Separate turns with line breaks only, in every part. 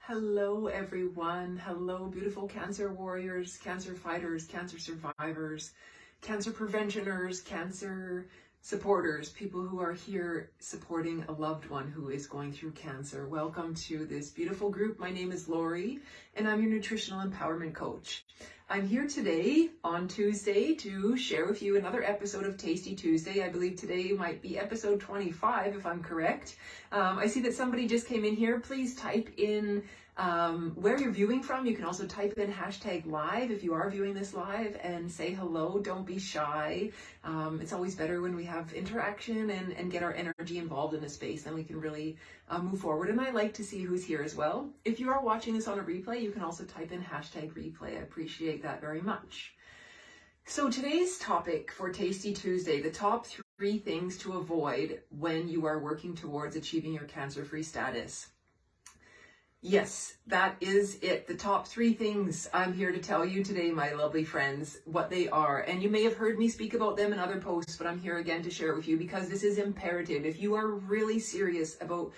Hello, everyone. Hello, beautiful cancer warriors, cancer fighters, cancer survivors, cancer preventioners, cancer supporters, people who are here supporting a loved one who is going through cancer. Welcome to this beautiful group. My name is Lori, and I'm your nutritional empowerment coach. I'm here today on Tuesday to share with you another episode of Tasty Tuesday. I believe today might be episode 25, if I'm correct. I see that somebody just came in here. Please type in where you're viewing from. You can also type in #live if you are viewing this live and say hello. Don't be shy. It's always better when we have interaction and get our energy involved in a space, then we can really move forward. And I like to see who's here as well. If you are watching this on a replay, you can also type in #replay. I appreciate that very much. So today's topic for Tasty Tuesday, the top 3 things to avoid when you are working towards achieving your cancer-free status. Yes, that is it. The top 3 things I'm here to tell you today, my lovely friends, what they are. And you may have heard me speak about them in other posts, but I'm here again to share it with you because this is imperative. If you are really serious about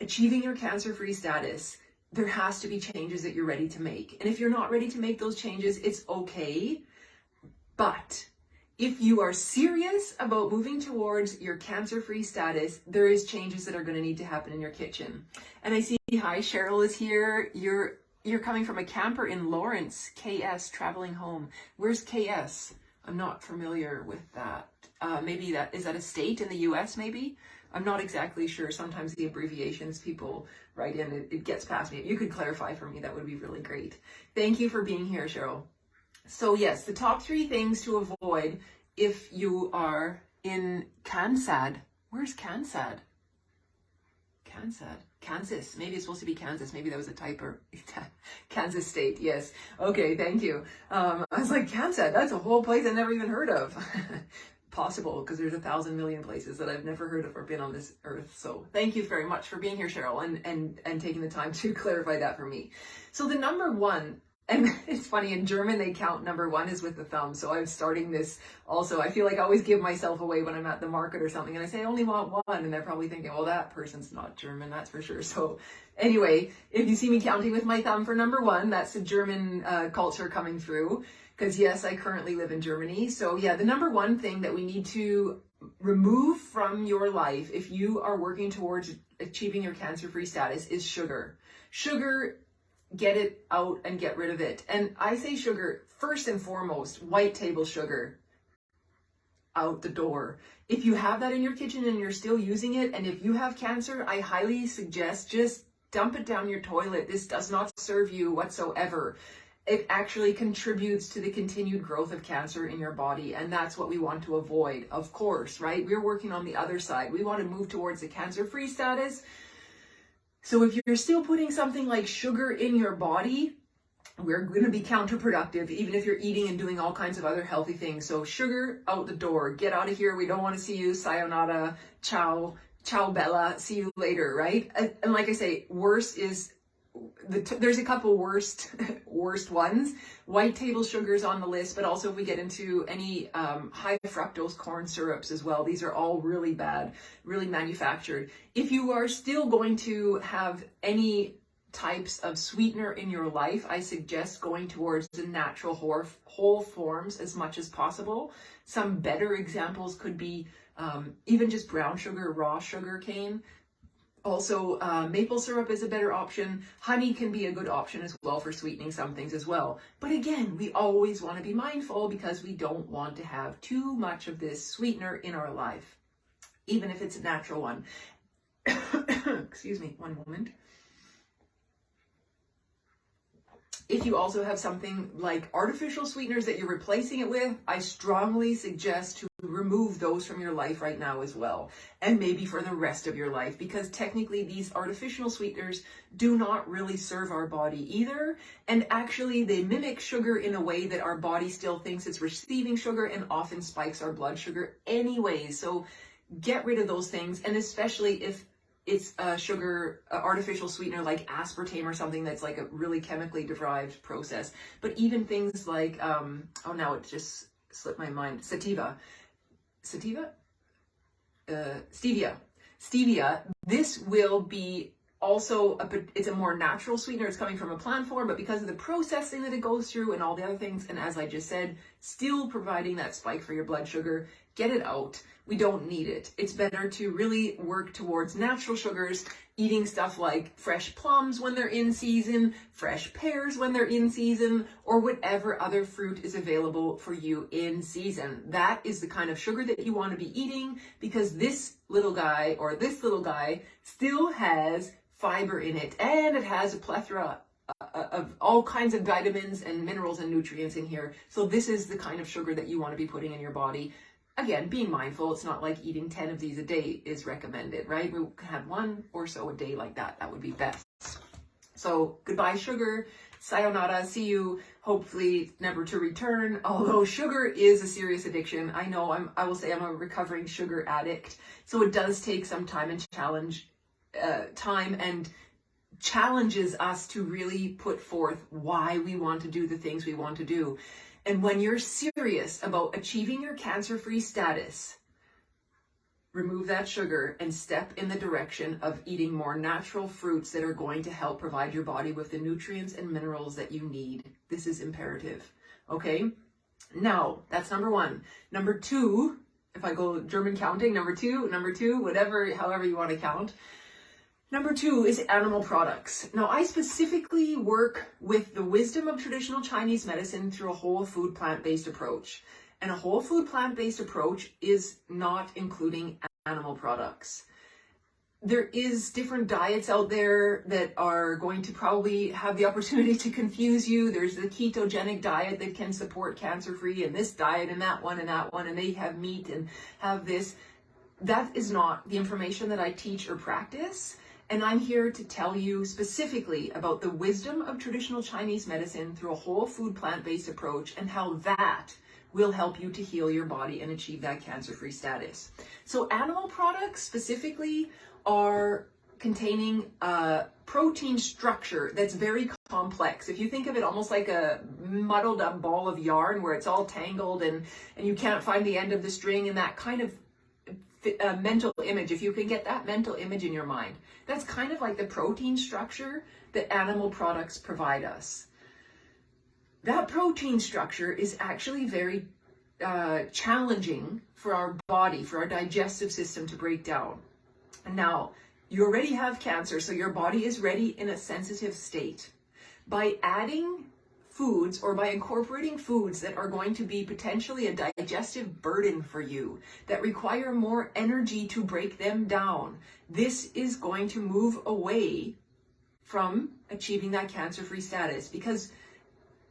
achieving your cancer-free status, there has to be changes that you're ready to make. And if you're not ready to make those changes, it's okay. But if you are serious about moving towards your cancer-free status, there is changes that are going to need to happen in your kitchen. And I see, hi, Cheryl is here. You're coming from a camper in Lawrence, KS, traveling home. Where's KS? I'm not familiar with that. Maybe is that a state in the US maybe? I'm not exactly sure. Sometimes the abbreviations people write in, it gets past me. If you could clarify for me, that would be really great. Thank you for being here, Cheryl. So yes, the top 3 things to avoid if you are in Kansas. Where's Kansas? Kansas. Maybe it's supposed to be Kansas. Maybe that was a typo. Kansas State. Yes. Okay. Thank you. I was like, Kansas. That's a whole place I never even heard of. Possible, because there's 1,000 million places that I've never heard of or been on this earth. So thank you very much for being here, Cheryl, and taking the time to clarify that for me. So the number 1. And it's funny, in German, they count number 1 is with the thumb. So I'm starting this also. I feel like I always give myself away when I'm at the market or something. And I say, I only want 1. And they're probably thinking, well, that person's not German, that's for sure. So anyway, if you see me counting with my thumb for number 1, that's the German culture coming through. Because yes, I currently live in Germany. So yeah, the number 1 thing that we need to remove from your life if you are working towards achieving your cancer-free status is sugar. Sugar, get it out and get rid of it. And I say sugar, first and foremost, white table sugar, out the door. If you have that in your kitchen and you're still using it, and if you have cancer, I highly suggest just dump it down your toilet. This does not serve you whatsoever. It actually contributes to the continued growth of cancer in your body, and that's what we want to avoid, of course, right? We're working on the other side. We want to move towards the cancer-free status. So if you're still putting something like sugar in your body, we're going to be counterproductive, even if you're eating and doing all kinds of other healthy things. So sugar, out the door. Get out of here. We don't want to see you. Sayonara. Ciao. Ciao, Bella. See you later, right? And like I say, worse is... there's a couple worst ones. White table sugars on the list, but also if we get into any high fructose corn syrups as well, these are all really bad, really manufactured. If you are still going to have any types of sweetener in your life, I suggest going towards the natural whole forms as much as possible. Some better examples could be even just brown sugar, raw sugar cane. Also, maple syrup is a better option. Honey can be a good option as well for sweetening some things as well. But again, we always want to be mindful because we don't want to have too much of this sweetener in our life, even if it's a natural one. Excuse me, one moment. If you also have something like artificial sweeteners that you're replacing it with, I strongly suggest to remove those from your life right now as well, and maybe for the rest of your life, because technically these artificial sweeteners do not really serve our body either, and actually they mimic sugar in a way that our body still thinks it's receiving sugar and often spikes our blood sugar anyway. So get rid of those things, and especially if it's a sugar, artificial sweetener like aspartame or something that's like a really chemically derived process. But even things like, oh, now it just slipped my mind, stevia. Stevia, this will be also it's a more natural sweetener. It's coming from a plant form, but because of the processing that it goes through and all the other things, and as I just said, still providing that spike for your blood sugar, get it out. We don't need it. It's better to really work towards natural sugars, eating stuff like fresh plums when they're in season, fresh pears when they're in season, or whatever other fruit is available for you in season. That is the kind of sugar that you want to be eating, because this little guy or this little guy still has fiber in it, and it has a plethora of all kinds of vitamins and minerals and nutrients in here. So this is the kind of sugar that you want to be putting in your body. Again, being mindful, it's not like eating 10 of these a day is recommended, right? We can have one or so a day like that. That would be best. So goodbye, sugar. Sayonara. See you, hopefully never to return. Although sugar is a serious addiction. I know I will say I'm a recovering sugar addict. So it does take some time and challenges us to really put forth why we want to do the things we want to do. And when you're serious about achieving your cancer-free status, remove that sugar and step in the direction of eating more natural fruits that are going to help provide your body with the nutrients and minerals that you need. This is imperative. Okay? Now, that's number one. Number two, if I go German counting, number two, whatever, however you want to count. Number two is animal products. Now, I specifically work with the wisdom of traditional Chinese medicine through a whole food plant-based approach. And a whole food plant-based approach is not including animal products. There is different diets out there that are going to probably have the opportunity to confuse you. There's the ketogenic diet that can support cancer-free, and this diet and that one, and they have meat and have this. That is not the information that I teach or practice. And I'm here to tell you specifically about the wisdom of traditional Chinese medicine through a whole food plant-based approach, and how that will help you to heal your body and achieve that cancer-free status. So animal products specifically are containing a protein structure that's very complex. If you think of it almost like a muddled up ball of yarn where it's all tangled and you can't find the end of the string, and that kind of mental image, if you can get that mental image in your mind, that's kind of like the protein structure that animal products provide us. That protein structure is actually very challenging for our body, for our digestive system to break down. And now, you already have cancer, so your body is ready in a sensitive state. By adding foods or by incorporating foods that are going to be potentially a digestive burden for you, that require more energy to break them down, this is going to move away from achieving that cancer-free status, because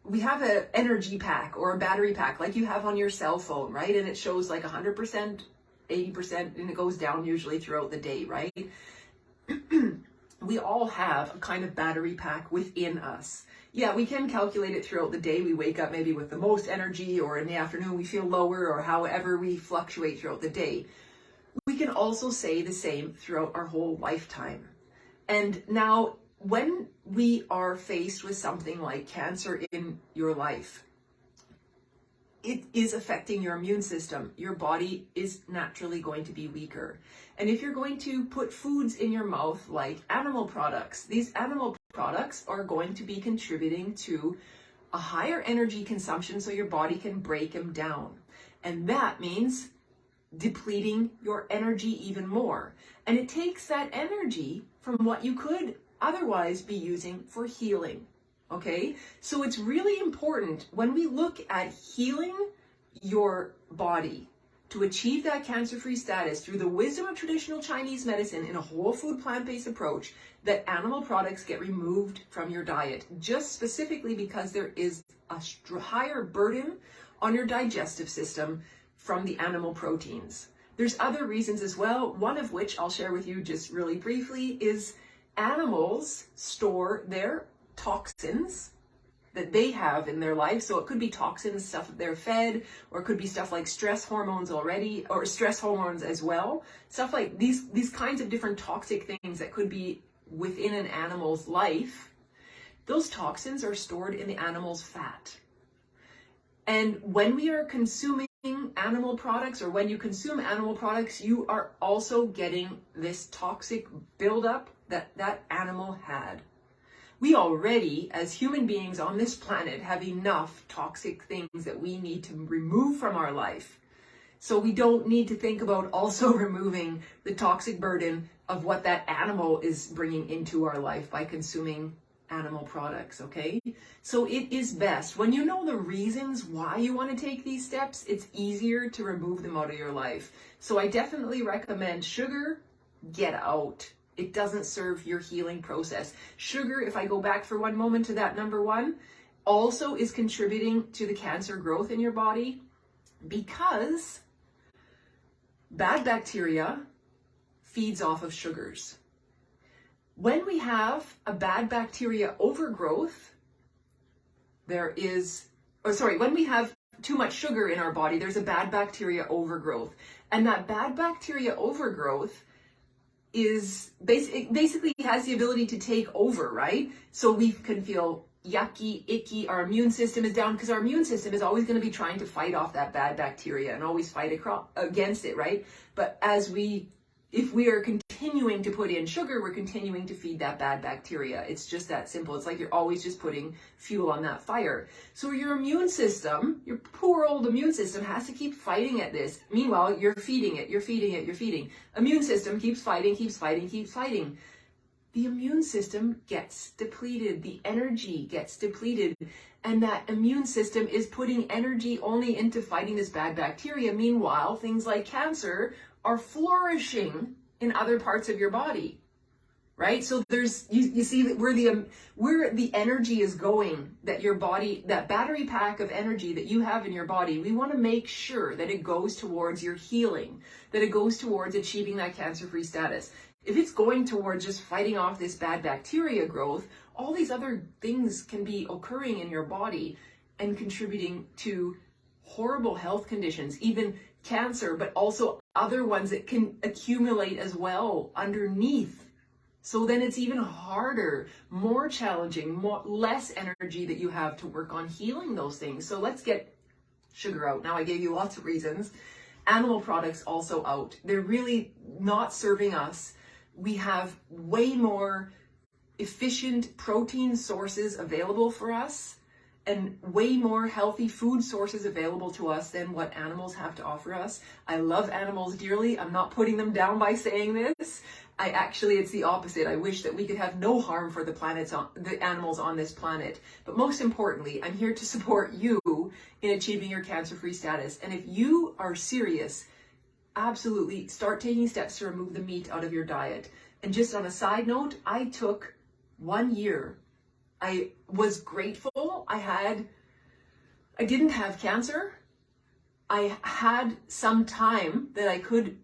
we have an energy pack or a battery pack like you have on your cell phone, right? And it shows like 100%, 80%, and it goes down usually throughout the day, right? We all have a kind of battery pack within us. Yeah, we can calculate it throughout the day. We wake up maybe with the most energy, or in the afternoon we feel lower, or however we fluctuate throughout the day. We can also say the same throughout our whole lifetime. And now, when we are faced with something like cancer in your life, it is affecting your immune system. Your body is naturally going to be weaker. And if you're going to put foods in your mouth like animal products, these animal products are going to be contributing to a higher energy consumption so your body can break them down. And that means depleting your energy even more. And it takes that energy from what you could otherwise be using for healing. Okay, so it's really important when we look at healing your body to achieve that cancer-free status through the wisdom of traditional Chinese medicine in a whole food plant-based approach, that animal products get removed from your diet, just specifically because there is a higher burden on your digestive system from the animal proteins. There's other reasons as well, one of which I'll share with you just really briefly is animals store their toxins that they have in their life. So it could be toxins, stuff that they're fed, or it could be stuff like stress hormones already, or stress hormones as well. Stuff like these kinds of different toxic things that could be within an animal's life. Those toxins are stored in the animal's fat. And when we are consuming animal products, or when you consume animal products, you are also getting this toxic buildup that that animal had. We already, as human beings on this planet, have enough toxic things that we need to remove from our life. So we don't need to think about also removing the toxic burden of what that animal is bringing into our life by consuming animal products, okay? So it is best, when you know the reasons why you want to take these steps, it's easier to remove them out of your life. So I definitely recommend sugar, get out. It doesn't serve your healing process. Sugar, if I go back for one moment to that number one, also is contributing to the cancer growth in your body, because bad bacteria feeds off of sugars. When we have a bad bacteria overgrowth, when we have too much sugar in our body, there's a bad bacteria overgrowth. And that bad bacteria overgrowth is basically has the ability to take over, right? So we can feel yucky, icky, our immune system is down, because our immune system is always going to be trying to fight off that bad bacteria and always fight against it, right? But if we are continuing to put in sugar, we're continuing to feed that bad bacteria. It's just that simple. It's like you're always just putting fuel on that fire. So your immune system, your poor old immune system, has to keep fighting at this. Meanwhile, you're feeding it, you're feeding it, you're feeding. Immune system keeps fighting, keeps fighting, keeps fighting. The immune system gets depleted, the energy gets depleted, and that immune system is putting energy only into fighting this bad bacteria. Meanwhile, things like cancer are flourishing in other parts of your body, right? So you see that where the energy is going, that your body, that battery pack of energy that you have in your body, we want to make sure that it goes towards your healing, that it goes towards achieving that cancer-free status. If it's going towards just fighting off this bad bacteria growth, all these other things can be occurring in your body and contributing to horrible health conditions, even cancer, but also other ones that can accumulate as well underneath. So then it's even harder, more challenging, less energy that you have to work on healing those things. So let's get sugar out. Now I gave you lots of reasons. Animal products also out. They're really not serving us. We have way more efficient protein sources available for us and way more healthy food sources available to us than what animals have to offer us. I love animals dearly. I'm not putting them down by saying this. It's the opposite. I wish that we could have no harm for the animals on this planet. But most importantly, I'm here to support you in achieving your cancer-free status. And if you are serious, absolutely start taking steps to remove the meat out of your diet. And just on a side note, I took 1 year. I was grateful. I didn't have cancer. I had some time that I could,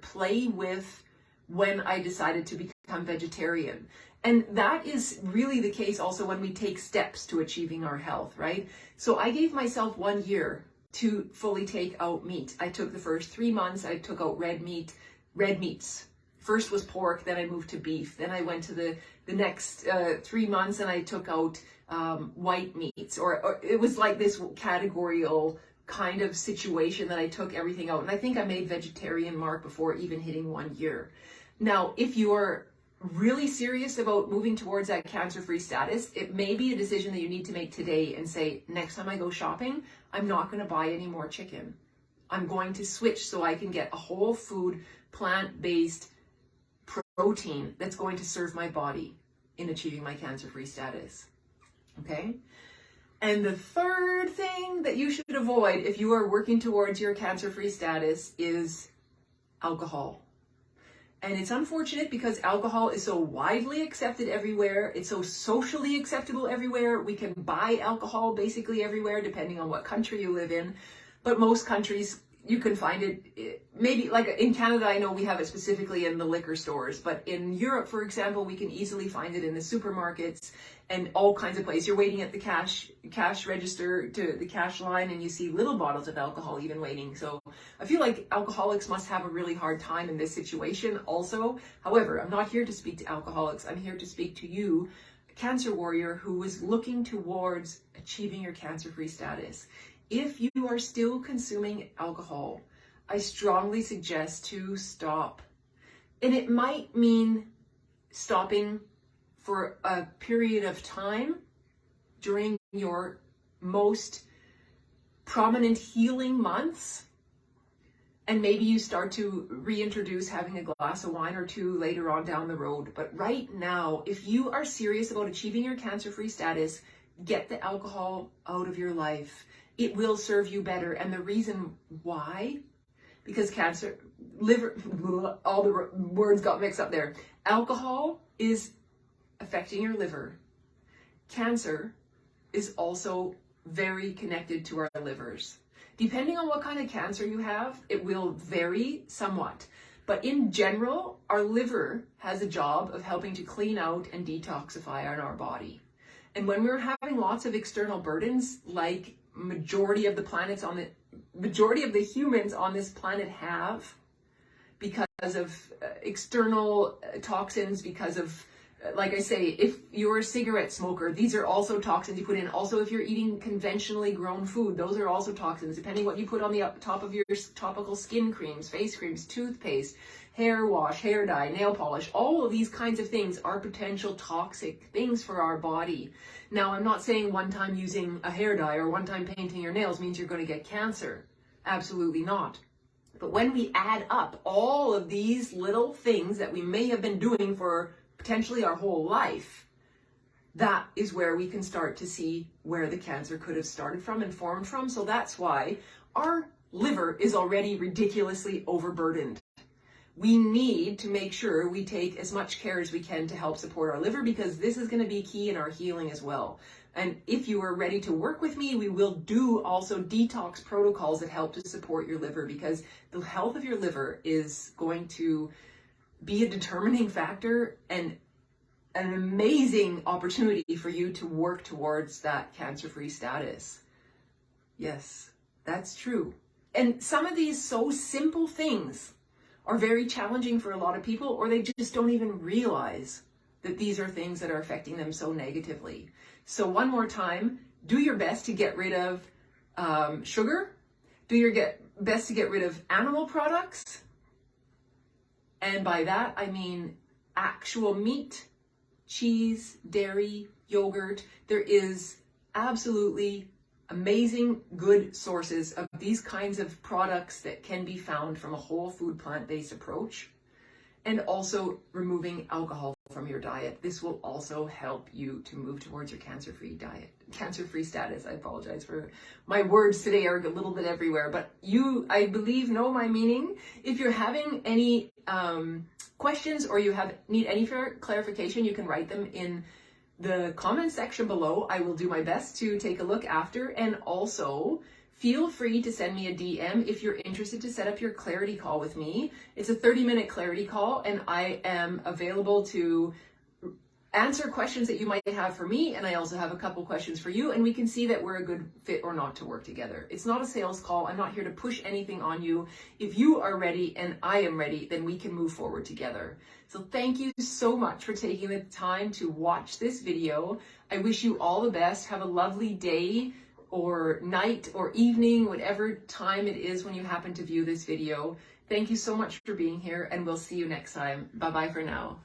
play with when I decided to become vegetarian. And that is really the case also when we take steps to achieving our health, right? So I gave myself 1 year to fully take out meat. I took the first 3 months, I took out red meats. First was pork, then I moved to beef. Then I went to the next 3 months and I took out white meats. Or it was like this categorical kind of situation that I took everything out. And I think I made vegetarian mark before even hitting 1 year. Now, if you are really serious about moving towards that cancer-free status, it may be a decision that you need to make today and say, next time I go shopping, I'm not going to buy any more chicken. I'm going to switch so I can get a whole food, plant-based protein that's going to serve my body in achieving my cancer-free status. Okay? And the third thing that you should avoid if you are working towards your cancer-free status is alcohol. And it's unfortunate because alcohol is so widely accepted everywhere. It's so socially acceptable everywhere. We can buy alcohol basically everywhere, depending on what country you live in. But most countries, you can find it, maybe like in Canada, I know we have it specifically in the liquor stores, but in Europe, for example, we can easily find it in the supermarkets and all kinds of places. You're waiting at the cash register, to the cash line, and you see little bottles of alcohol even waiting. So I feel like alcoholics must have a really hard time in this situation also. However, I'm not here to speak to alcoholics. I'm here to speak to you, a cancer warrior who is looking towards achieving your cancer-free status. If you are still consuming alcohol, I strongly suggest to stop. And it might mean stopping for a period of time during your most prominent healing months. And maybe you start to reintroduce having a glass of wine or two later on down the road. But right now, if you are serious about achieving your cancer-free status, get the alcohol out of your life. It will serve you better. And the reason why, because cancer, liver, all the words got mixed up there. Alcohol is affecting your liver. Cancer is also very connected to our livers. Depending on what kind of cancer you have, it will vary somewhat. But in general, our liver has a job of helping to clean out and detoxify our body. And when we're having lots of external burdens, like majority of the humans on this planet have, because of external toxins, because of, like I say, if you're a cigarette smoker, these are also toxins you put in. Also, if you're eating conventionally grown food, those are also toxins, depending what you put on the top of your topical skin creams, face creams, toothpaste, hair wash, hair dye, nail polish. All of these kinds of things are potential toxic things for our body. Now, I'm not saying one time using a hair dye or one time painting your nails means you're going to get cancer. Absolutely not. But when we add up all of these little things that we may have been doing for potentially our whole life, that is where we can start to see where the cancer could have started from and formed from. So that's why our liver is already ridiculously overburdened. We need to make sure we take as much care as we can to help support our liver, because this is going to be key in our healing as well. And if you are ready to work with me, we will do also detox protocols that help to support your liver, because the health of your liver is going to be a determining factor and an amazing opportunity for you to work towards that cancer-free status. Yes, that's true. And some of these so simple things are very challenging for a lot of people, or they just don't even realize that these are things that are affecting them so negatively. So one more time, do your best to get rid of sugar. Do your best to get rid of animal products. And by that, I mean actual meat, cheese, dairy, yogurt. There is absolutely amazing good sources of these kinds of products that can be found from a whole food plant-based approach. And also removing alcohol from your diet. This will also help you to move towards your cancer-free diet, cancer-free status. I apologize for my words today are a little bit everywhere, but you, I believe, know my meaning. If you're having any questions or you need any clarification, you can write them in the comment section below. I will do my best to take a look after, and also feel free to send me a DM if you're interested to set up your clarity call with me. It's a 30-minute clarity call, and I am available to answer questions that you might have for me, and I also have a couple questions for you, and we can see that we're a good fit or not to work together. It's not a sales call. I'm not here to push anything on you. If you are ready and I am ready, then we can move forward together. So thank you so much for taking the time to watch this video. I wish you all the best. Have a lovely day or night or evening, whatever time it is when you happen to view this video. Thank you so much for being here, and we'll see you next time. Bye-bye for now.